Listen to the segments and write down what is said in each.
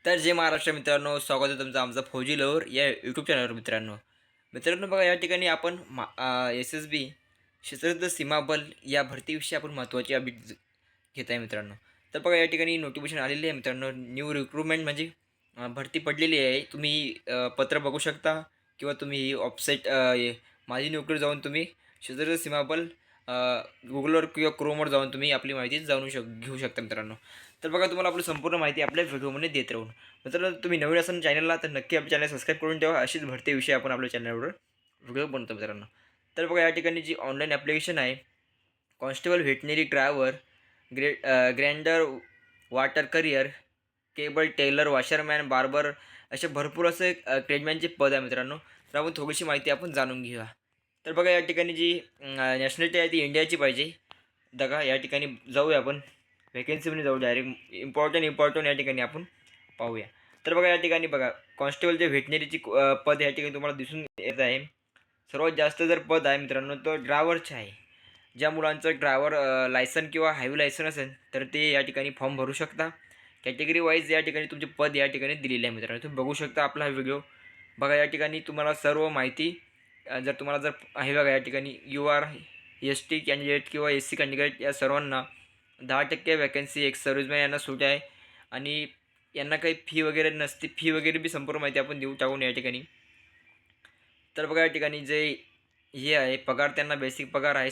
तर जय महाराष्ट्र मित्रांनो, स्वागत आहे तुमचं आमचा फौजी लवर या यूट्यूब चॅनलवर मित्रांनो. मित्रांनो बघा, या ठिकाणी आपण एस एस बी सशस्त्र सीमा बल या भरतीविषयी आपण महत्त्वाची अपडेट घेत आहे मित्रांनो. तर बघा, या ठिकाणी नोटिफिकेशन आलेली आहे मित्रांनो. न्यू रिक्रुटमेंट म्हणजे भरती पडलेली आहे. तुम्ही पत्र बघू शकता किंवा तुम्ही ऑफसेट माझी नोकरी जाऊन तुम्ही सशस्त्र सीमा बल गुगलवर किंवा क्रोमवर जाऊन तुम्ही आपली माहिती घेऊ शकता मित्रांनो. तर बघा, तुम्हाला आपली संपूर्ण माहिती आपल्या व्हिडिओमध्ये देत राहून. मित्रांनो, तुम्ही नवीन असाल चॅनलला तर नक्की आपल्या चॅनल सबस्क्राईब करून ठेवा. अशीच भरतीविषयी आपण आपल्या चॅनलवर व्हिडिओ बनवतो मित्रांनो. तर बघा, या ठिकाणी जी ऑनलाईन ॲप्लिकेशन आहे, कॉन्स्टेबल व्हेटनरी ड्रायव्हर, ग्रँडर water carrier, cable tailor, washerman, barber असे भरपूर असे ट्रेडमॅनचे पद आहे मित्रांनो. तर आपण थोडीशी माहिती आपण जाणून घेऊया. तर बघा, या ठिकाणी जी नॅशनॅलिटी आहे ती इंडियाची पाहिजे. बघा, या ठिकाणी जाऊया आपण व्हॅकन्सीमध्ये जाऊ डायरेक्ट. इम्पॉर्टंट या ठिकाणी आपण पाहूया. तर बघा, या ठिकाणी बघा, कॉन्स्टेबलचे व्हेटनरीची पद या ठिकाणी तुम्हाला दिसून येत आहे. सर्वात जास्त जर पद आहे मित्रांनो तर ड्रायव्हरचे आहे. ज्या मुलांचं ड्रायव्हर लायसन किंवा हायवे लायसन असेल तर ते या ठिकाणी फॉर्म भरू शकता. कॅटेगरी वाईज या ठिकाणी तुमचे पद या ठिकाणी दिलेले आहे मित्रांनो. तुम्ही बघू शकता आपला हा व्हिडिओ. बघा, या ठिकाणी तुम्हाला सर्व माहिती जर तुम्हाला जर आहे बघा, या ठिकाणी U R S T candidate किंवा एस सी कॅन्डिडेट या सर्वांना 10% वॅकन्सी एक्स सर्व्हिसमॅन यांना सूट आहे. आणि यांना काही फी वगैरे नसते. फी वगैरे बी संपूर्ण माहिती आपण देऊ टाकून या ठिकाणी. तर बघा, या ठिकाणी जे हे आहे पगार, त्यांना बेसिक पगार आहे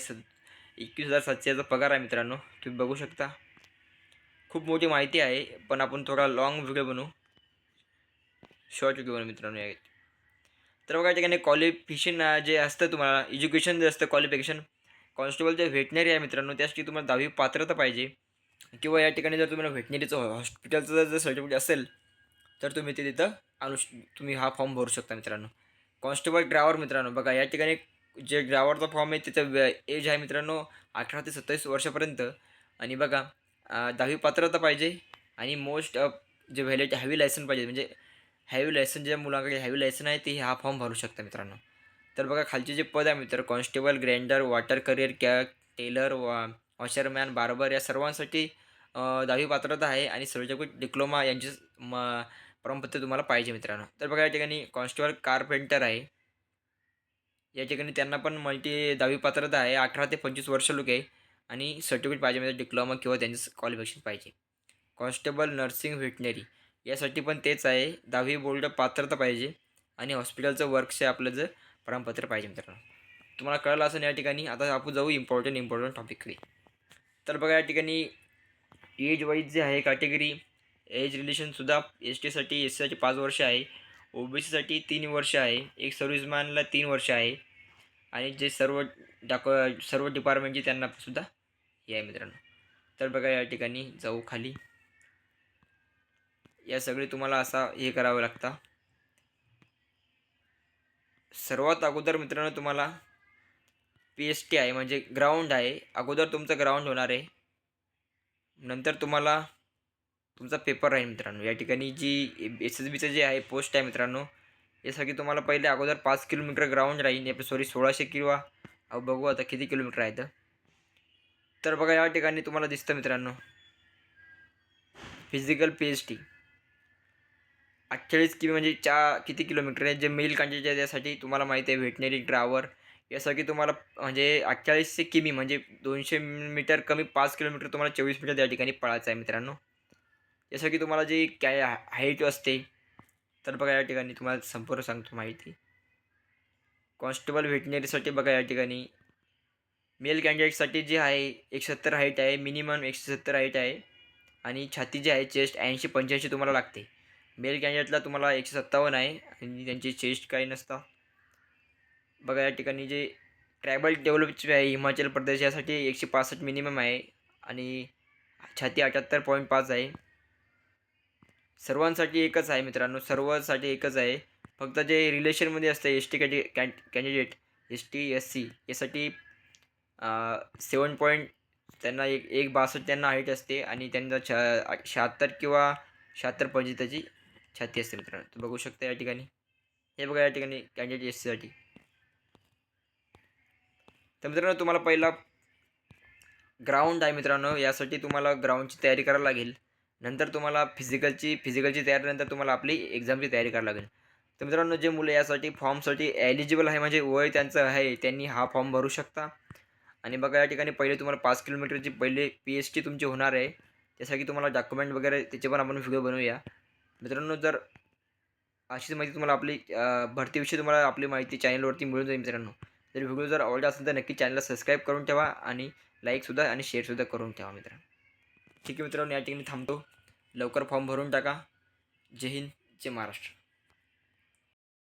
21,700चा पगार आहे मित्रांनो. तुम्ही बघू शकता. खूप मोठी माहिती आहे, पण आपण थोडा लाँग व्हिडिओ बनवू, शॉर्ट व्हिडिओ बनवू मित्रांनो या. तर बघा, या ठिकाणी क्वालिफिकेशन जे असतं तुम्हाला एज्युकेशन जे असतं क्वालिफिकेशन, कॉन्स्टेबल जे व्हेटनरी आहे मित्रांनो त्यासाठी तुम्हाला 10वी पात्रता पाहिजे. किंवा या ठिकाणी जर तुम्हाला व्हेटनरीचं हॉस्पिटलचं जर सर्टिफिकेट असेल तर तुम्ही ते तिथं तुम्ही हा फॉर्म भरू शकता मित्रांनो. कॉन्स्टेबल ड्रायव्हर मित्रांनो, बघा या ठिकाणी जे ड्रायव्हरचा फॉर्म आहे त्याचं एज आहे मित्रांनो 18 ते 27 वर्षापर्यंत. आणि बघा, 10वी पात्रता पाहिजे आणि मोस्ट जे व्हॅलिड हॅवी लायसन पाहिजे. म्हणजे हॅवी लायसन ज्या मुलांकडे हॅवी लायसन आहे ते हा फॉर्म भरू शकता मित्रांनो. तर बघा, खालचे जे पद आहे मित्र, कॉन्स्टेबल, ग्रँडर, water carrier, tailor, washerman, barber या सर्वांसाठी 10वी पात्रता आहे आणि सर्टिफिकेट डिप्लोमा यांचे प्रमाणपत्र तुम्हाला पाहिजे मित्रांनो. तर बघा, या ठिकाणी कॉन्स्टेबल कारपेंटर आहे. या ठिकाणी त्यांना पण 10वी पात्रता आहे. 18 ते 25 वर्ष लोक आहे आणि सर्टिफिकेट पाहिजे म्हणजे डिप्लोमा किंवा त्यांचं क्वालिफिकेशन पाहिजे. कॉन्स्टेबल नर्सिंग व्हेटनरी यासाठी पण तेच आहे. 10वी बोर्ड पात्रता पाहिजे आणि हॉस्पिटलचं वर्कचे आपलं जर प्रमाणपत्र पाहिजे मित्रांनो. तुम्हाला कळलं असं या ठिकाणी. आता आपण जाऊ इम्पॉर्टंट टॉपिककडे. तर बघा, या ठिकाणी एज वाईज जे आहे कॅटेगरी, एज रिलेशनसुद्धा एस टीसाठी एस सीसाठी 5 वर्ष आहे, ओ बी सीसाठी 3 वर्ष आहे, एक सर्व्हिसमॅनला 3 वर्ष आहे आणि जे सर्व डिपार्टमेंटचे त्यांना सुद्धा हे आहे मित्रांनो. तर बघा, या ठिकाणी जाऊ खाली. या सगळे तुम्हाला असा हे करावं लागतं. सर्वात अगोदर मित्रांनो तुम्हाला पी एस टी आहे म्हणजे ग्राउंड आहे. अगोदर तुमचं ग्राउंड होणार आहे. नंतर तुम्हाला तुमचा पेपर राहील मित्रांनो. या ठिकाणी जी एस एस बीचं जे आहे पोस्ट आहे मित्रांनो, यासाठी तुम्हाला पहिले अगोदर 5 किलोमीटर ग्राउंड राहील. सॉरी 1600 किंवा बघू आता किती किलोमीटर आहे. तर बघा, या ठिकाणी तुम्हाला दिसतं मित्रांनो फिजिकल पी एस टी 48 किमी म्हणजे किती किलोमीटर आहे. जे मेल कॅन्डिडेट आहे त्यासाठी तुम्हाला माहिती आहे व्हेटनरी ड्रायव्हर यासाठी तुम्हाला म्हणजे 48 किमी म्हणजे 200 मीटर कमी 5 किलोमीटर तुम्हाला 24 मीटर या ठिकाणी पळायचं आहे मित्रांनो. यासाठी तुम्हाला जी हाईट असते. तर बघा, या ठिकाणी तुम्हाला संपूर्ण सांगतो माहिती. कॉन्स्टेबल व्हेटनरीसाठी बघा, या ठिकाणी मेल कॅन्डिडेटसाठी जे आहे 170 हाईट आहे, मिनिमम 170 हाईट आहे आणि छाती जी आहे चेस्ट 80-85 तुम्हाला लागते. मेल कॅन्डिडेटला तुम्हाला 157 आहे आणि त्यांची चेस्ट काही नसतं. बघा, या ठिकाणी जे ट्रायबल डेव्हलपचे आहे हिमाचल प्रदेश यासाठी 165 मिनिमम आहे आणि छाती 78.5 आहे. सर्वांसाठी एकच आहे मित्रांनो, सर्वांसाठी एकच आहे. फक्त जे रिलेशनमध्ये असते S T candidate S T S C यासाठी 7 पॉईंट त्यांना 1.62 त्यांना हाईट असते आणि त्यांना 76 किंवा 76 त्याची छाती असते मित्रांनो. तुम्ही बघू शकता या ठिकाणी. हे बघा, या ठिकाणी कॅन्डिडेट एस सीसाठी. तर मित्रांनो, तुम्हाला पहिला ग्राउंड आहे मित्रांनो. यासाठी तुम्हाला ग्राउंडची तयारी करावी लागेल. नंतर तुम्हाला फिजिकलची तयारीनंतर तुम्हाला आपली एक्झामची तयारी करावी लागेल. तर मित्रांनो, जे मुलं यासाठी फॉर्मसाठी एलिजिबल आहे म्हणजे वय त्यांचं आहे, त्यांनी हा फॉर्म भरू शकता. आणि बघा या ठिकाणी पहिले तुम्हाला 5 किलोमीटरची पहिले PST तुमची होणार आहे. त्यासाठी तुम्हाला डॉक्युमेंट वगैरे त्याचे पण आपण व्हिडिओ बनवूया. मित्रांनो, जर अशीच माहिती तुम्हाला आपली भरतीविषयी तुम्हाला आपली माहिती चॅनलवरती मिळून जाईल मित्रांनो. जर व्हिडिओ जर आवडला असेल तर नक्की चॅनलला सबस्क्राईब करून ठेवा आणि लाईकसुद्धा आणि शेअरसुद्धा करून ठेवा मित्रांनो. ठीक आहे मित्रांनो, या ठिकाणी थांबतो. लवकर फॉर्म भरून टाका. जय हिंद, जय महाराष्ट्र.